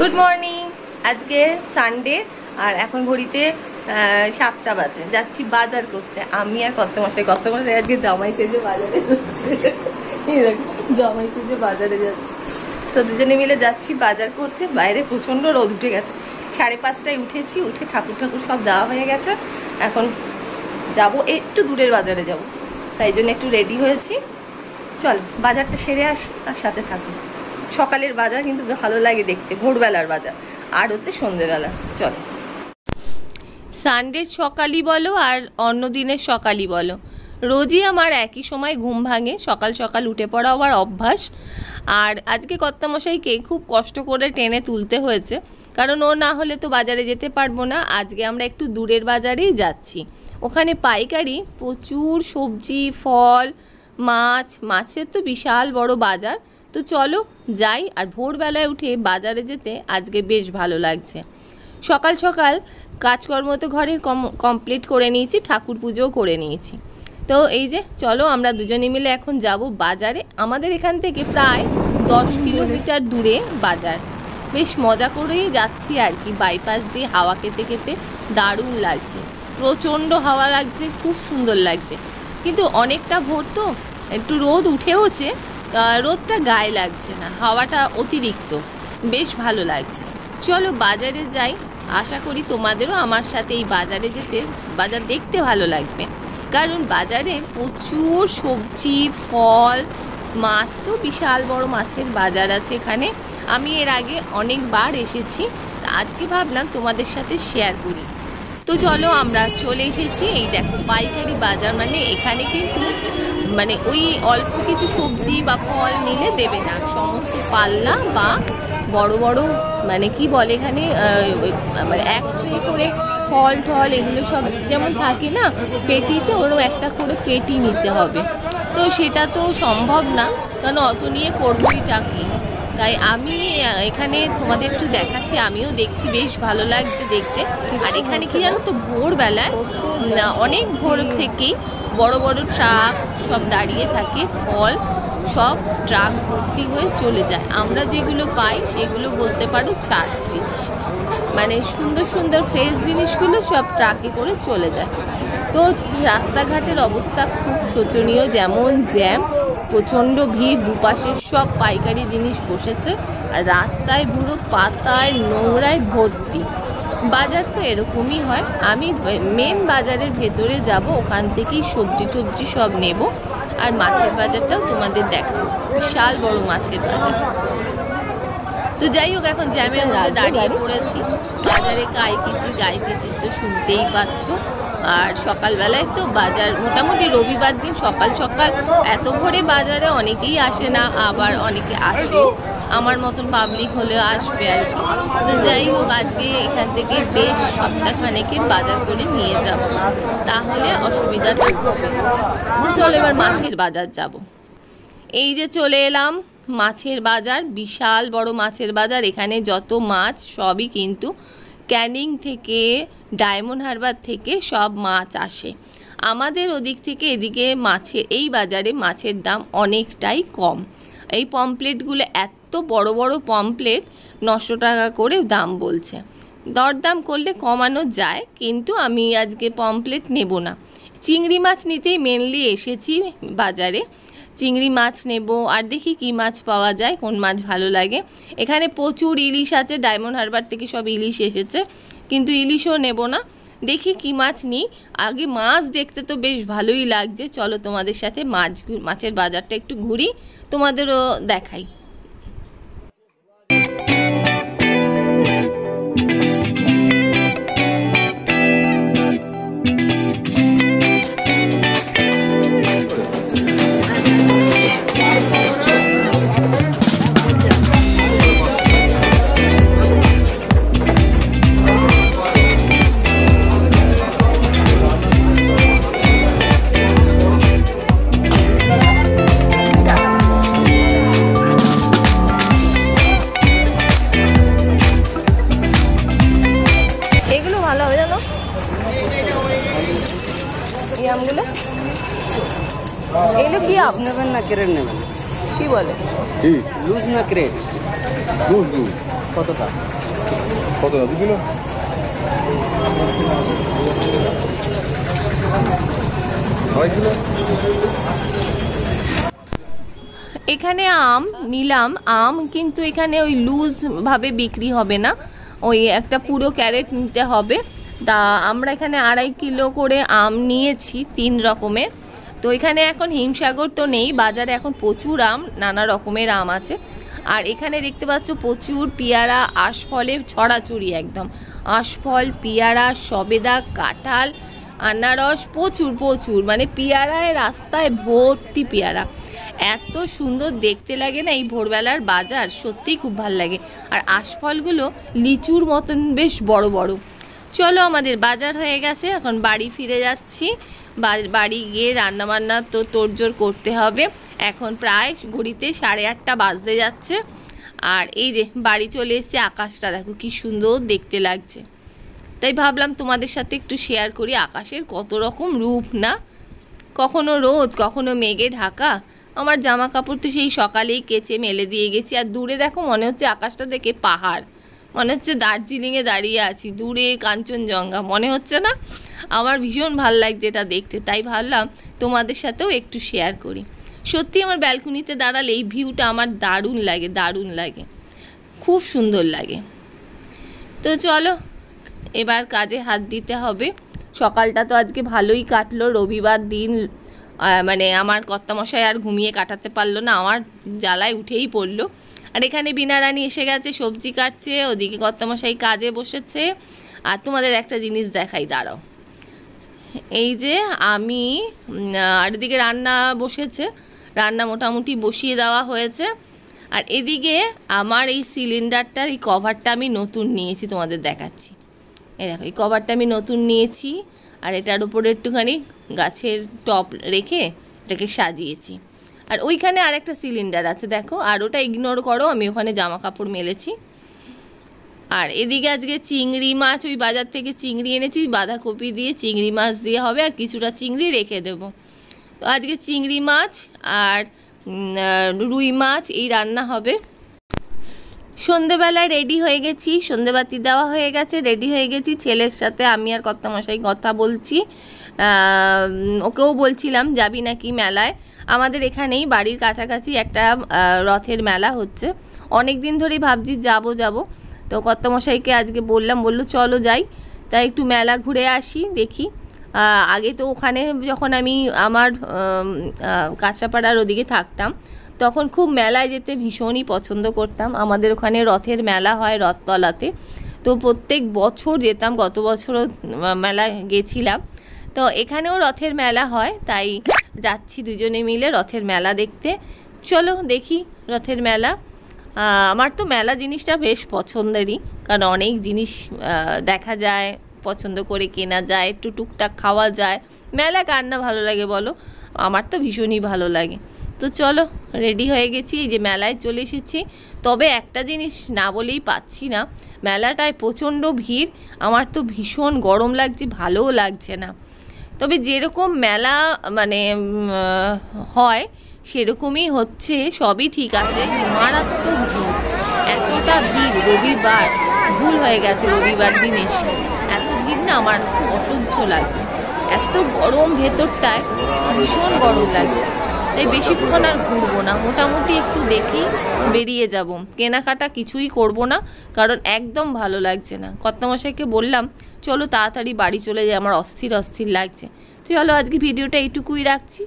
Good morning. आज के Sunday और এখন ঘড়িতে 7টা বাজে। যাচ্ছি বাজার করতে আমি আর কর্তামশাই আজকে জামাই সেজে বাজারে যাচ্ছে। এই দেখো জামাই সেজে বাজারে যাচ্ছে। তো দুজনে মিলে যাচ্ছি বাজার করতে। বাইরে প্রচন্ড রোদ উঠে গেছে। 5:30টায় উঠেছি, উঠে ঠাকুর সব দেওয়া হয়ে গেছে। এখন যাব একটু দূরের বাজারে যাব, তাই জন্য একটু রেডি হয়েছি। চল বাজারটা সেরে আর সাথে থাকো। সকালের বাজার কিন্তু ভালো লাগে দেখতে, ভোরবেলার বাজার আর হচ্ছে সন্ধ্যেবেলা। চল সানডে সকালই বলো আর অন্য দিনের সকালই বলো, রোজই আমার একই সময় ঘুম ভাঙে। সকাল সকাল উঠে পড়া আমার অভ্যাস। আর আজকে কর্তামশাইকে খুব কষ্ট করে টেনে তুলতে হয়েছে, কারণ ও না হলে তো বাজারে যেতে পারবো না। আজকে আমরা একটু দূরের বাজারেই যাচ্ছি। ওখানে পাইকারি প্রচুর সবজি, ফল, মাছের তো বিশাল বড় বাজার। তো চলো যাই। আর ভোরবেলায় উঠে বাজারে যেতে আজকে বেশ ভালো লাগছে। সকাল সকাল কাজকর্ম তো ঘরের কমপ্লিট করে নিয়েছি, ঠাকুর পুজোও করে নিয়েছি। তো এই যে চলো আমরা দুজনে মিলে এখন যাব বাজারে। আমাদের এখান থেকে প্রায় 10 কিলোমিটার দূরে বাজার। বেশ মজা করেই যাচ্ছি আর কি, বাইপাস দিয়ে হাওয়া খেতে খেতে। দারুণ লাগছে, প্রচণ্ড হাওয়া লাগছে, খুব সুন্দর লাগছে। কিন্তু অনেকটা ভোর তো, একটু রোদ উঠেওছে, রোদটা গায়ে লাগছে না, হাওয়াটা অতিরিক্ত, বেশ ভালো লাগছে। চলো বাজারে যাই। আশা করি তোমাদেরও আমার সাথে এই বাজারে যেতে, বাজার দেখতে ভালো লাগবে। কারণ বাজারে প্রচুর সবজি, ফল, মাছ, তো বিশাল বড় মাছের বাজার আছে এখানে। আমি এর আগে অনেকবার এসেছি, তা আজকে ভাবলাম তোমাদের সাথে শেয়ার করি। তো চলো আমরা চলে এসেছি। এই দেখো পাইকারি বাজার, মানে এখানে কিন্তু মানে ওই অল্প কিছু সবজি বা ফল নিলে দেবে না, সমস্ত পাল্লা বা বড় বড় মানে কি বলে এখানে মানে এক ট্রে করে ফল টল এগুলো সব যেমন থাকে না পেটিতে, ওরও একটা করে পেটি নিতে হবে। তো সেটা তো সম্ভব না, কারণ অত নিয়ে করবোইটা কি। তাই আমি এখানে তোমাদের একটু দেখাচ্ছি, আমিও দেখছি, বেশ ভালো লাগছে দেখতে। আর এখানে কি জানো তো, ভোরবেলায় অনেক ভোর থেকেই বড় বড় ট্রাক সব দাঁড়িয়ে থাকে, ফল সব ট্রাক ভর্তি হয়ে চলে যায়। আমরা যেগুলো পাই সেগুলো বলতে পারো ছাড় জিনিস, মানে সুন্দর সুন্দর ফ্রেশ জিনিসগুলো সব ট্রাকে করে চলে যায়। তো রাস্তাঘাটের অবস্থা খুব শোচনীয়, যেমন জ্যাম, প্রচণ্ড ভিড়, দুপাশের সব পাইকারি জিনিস বসেছে। আর রাস্তায় পুরো পাতায় নোংরায় ভর্তি। বাজার তো এরকমই হয়। আমি মেন বাজারের ভেতরে যাব, ওখান থেকেই সবজি টবজি সব নেব। আর মাছের বাজারটাও তোমাদের দেখাবো, বিশাল বড় মাছের বাজার। তো যাই হোক, এখন জ্যামের মধ্যে দাঁড়িয়ে পড়েছি। বাজারে গাই কিচি তো শুনতেই পাচ্ছ। আর সকালবেলায় তো বাজার, মোটামুটি রবিবার দিন সকাল সকাল এত ভোরে বাজারে অনেকেই আসে না, আবার অনেকে আসে, আমার মতন পাবলিক হলেও আসবে আর কি। তো যাই হোক, আজকে এখান থেকে বেশ সপ্তাহখানেকের বাজার করে নিয়ে যাব, তাহলে অসুবিধাটা হবে না। চলো এবার মাছের বাজার যাব। এই যে চলে এলাম মাছের বাজার, বিশাল বড় মাছের বাজার। এখানে যত মাছ সবই কিন্তু ক্যানিং থেকে, ডায়মন্ড হারবার থেকে সব মাছ আসে। আমাদের ওদিক থেকে এদিকে মাছের এই বাজারে মাছের দাম অনেকটাই কম। এই পমপ্লেটগুলো এত বড় বড় পমপ্লেট, 900 টাকা করে দাম বলছে। দরদাম করলে কমানো যায়, কিন্তু আমি আজকে পমপ্লেট নেব না। চিংড়ি মাছ নিতেই মেনলি এসেছি বাজারে। চিংড়ি মাছ নেব, আর দেখি কি মাছ পাওয়া যায়, কোন মাছ ভালো লাগে। এখানে প্রচুর ইলিশ আছে, ডায়মন্ড হারবার থেকে সব ইলিশ এসেছে, কিন্তু ইলিশও নেব না। দেখি কি মাছ নিই। আগে মাছ দেখতে তো বেশ ভালোই লাগছে। চলো তোমাদের সাথে মাছের বাজারটা একটু ঘুরি, তোমাদেরও দেখাই। এগুলো কি আম নেবেন না ক্রেট নেবেন? কি বলে লুজ না ক্রেট? কতটা? কত 2 কিলো? আড়াই কিলো। এখানে আম নিলাম, আম কিন্তু এখানে ওই লুজ ভাবে বিক্রি হবে না, ওই একটা পুরো ক্যারেট নিতে হবে। তা আমরা এখানে 2.5 কিলো করে আম নিয়েছি 3 রকমের। তো এখানে এখন হিমসাগর তো নেই, বাজারে এখন প্রচুর আম, নানা রকমের আম আছে। আর এখানে দেখতে পাচ্ছ প্রচুর পেয়ারা, আশফলে ছড়াছড়ি একদম, আশফল, পেয়ারা, সবেদা, কাঁঠাল, আনারস, প্রচুর প্রচুর, মানে পেয়ারায় রাস্তায় ভর্তি পেয়ারা। এত সুন্দর দেখতে লাগে না এই ভোরবেলার বাজার, সত্যিই খুব ভাল লাগে। আর আশফলগুলো লিচুর মতন বেশ বড় বড়। চলো আমাদের বাজার হয়ে গেছে, এখন বাড়ি ফিরে যাচ্ছি। বাড়ি গিয়ে রান্নাবান্না তো তোড়জোড় করতে হবে। এখন প্রায় ঘড়িতে 8:30 বাজতে যাচ্ছে। আর এই যে বাড়ি চলে এসছে, আকাশটা দেখো কি সুন্দর দেখতে লাগছে। তাই ভাবলাম তোমাদের সাথে একটু শেয়ার করি, আকাশের কত রকম রূপ না, কখনো রোদ কখনো মেঘে ঢাকা। আমার জামা কাপড় তো সেই সকালেই কেচে মেলে দিয়ে গেছি। আর দূরে দেখো মনে হচ্ছে আকাশটা দেখে পাহাড়, মনে হচ্ছে দার্জিলিংয়ে দাঁড়িয়ে আছি, দূরে কাঞ্চনজঙ্ঘা মনে হচ্ছে না? আমার ভীষণ ভাল লাগছে এটা দেখতে, তাই ভাবলাম তোমাদের সাথেও একটু শেয়ার করি। সত্যি আমার ব্যালকনিতে দাঁড়ালে এই ভিউটা আমার দারুণ লাগে, দারুণ লাগে, খুব সুন্দর লাগে। তো চলো এবার কাজে হাত দিতে হবে। সকালটা তো আজকে ভালোই কাটলো, রবিবার দিন। মানে আমার কর্তামশাই আর ঘুমিয়ে কাটাতে পারলো না, আমার জ্বালায় উঠেই পড়লো। আর এখানে বিনা রানী এসে গেছে, সবজি কাটছে, ওদিকে কর্তামশাই কাজে বসেছে। আর তোমাদের একটা জিনিস দেখাই, দাঁড়াও। এই যে আমি আর এদিকে রান্না বসেছে, রান্না মোটামুটি বসিয়ে দেওয়া হয়েছে। আর এদিকে আমার এই সিলিন্ডারটার এই কভারটা আমি নতুন নিয়েছি, তোমাদের দেখাচ্ছি। এই দেখো এই কভারটা আমি নতুন নিয়েছি। আর এটার উপরে একটুখানি গাছের টপ রেখে এটাকে সাজিয়েছি। আর ওইখানে আরেকটা সিলিন্ডার আছে দেখো, আর ওটা ইগনোর করো, আমি ওখানে জামা কাপড় মেলেছি। আর এদিকে আজকে চিংড়ি মাছ, ওই বাজার থেকে চিংড়ি এনেছি, বাঁধাকপি দিয়ে চিংড়ি মাছ দিয়ে হবে, আর কিছুটা চিংড়ি রেখে দেবো। তো আজকে চিংড়ি মাছ আর রুই মাছ এই রান্না হবে। সন্ধেবেলায় রেডি হয়ে গেছি, সন্ধেবাতি দেওয়া হয়ে গেছে, রেডি হয়ে গেছি। ছেলের সাথে আমি আর কর্তামশাই কথা বলছি। ওকেও বলছিলাম যাবি নাকি মেলায়। আমাদের এখানেই বাড়ির কাছাকাছি একটা রথের মেলা হচ্ছে, অনেক দিন ধরেই ভাবছি যাব। তো কর্তামশাইকে আজকে বললাম, বললো চলো যাই। তাই একটু মেলা ঘুরে আসি, দেখি। আগে তো ওখানে যখন আমি আমার কাঁচরাপাড়ার ওদিকে থাকতাম, তখন খুব মেলায় যেতে ভীষণই পছন্দ করতাম। আমাদের ওখানে রথের মেলা হয় রথতলাতে, তো প্রত্যেক বছর যেতাম, গত বছরও মেলায় গেছিলাম। তো এখানেও রথের মেলা হয়, তাই যাচ্ছি দুজনে মিলে রথের মেলা দেখতে। চলো দেখি রথের মেলা। আমার তো মেলা জিনিসটা বেশ পছন্দেরই, কারণ অনেক জিনিস দেখা যায়, পছন্দ করে কেনা যায়, একটু টুকটাক খাওয়া যায়। মেলা কার না ভালো লাগে বলো, আমার তো ভীষণই ভালো লাগে। তো চলো রেডি হয়ে গেছি, এই যে মেলায় চলে এসেছি। তবে একটা জিনিস না বলেই পাচ্ছি না, মেলাটায় প্রচণ্ড ভিড়, আমার তো ভীষণ গরম লাগছে, ভালোও লাগছে না। তবে যেরকম মেলা মানে হয় সেরকমই হচ্ছে, সবই ঠিক আছে। মারাত্মক ভিড়, এতটা ভিড়, রবিবার ভুল হয়ে গেছে, রবিবার দিন এসে এত ভিড় না আমার খুব অসহ্য লাগছে। এত গরম ভেতরটায়, ভীষণ গরম লাগছে। তাই বেশিক্ষণ আর ঘুরবো না, মোটামুটি একটু দেখেই বেরিয়ে যাব। কেনাকাটা কিছুই করব না, কারণ একদম ভালো লাগছে না। কর্তামশাইকে বললাম চলো তাড়াতাড়ি বাড়ি চলে যাই, আমার অস্থির অস্থির লাগছে। তো চলো আজকে ভিডিওটা এইটুকুই রাখছি।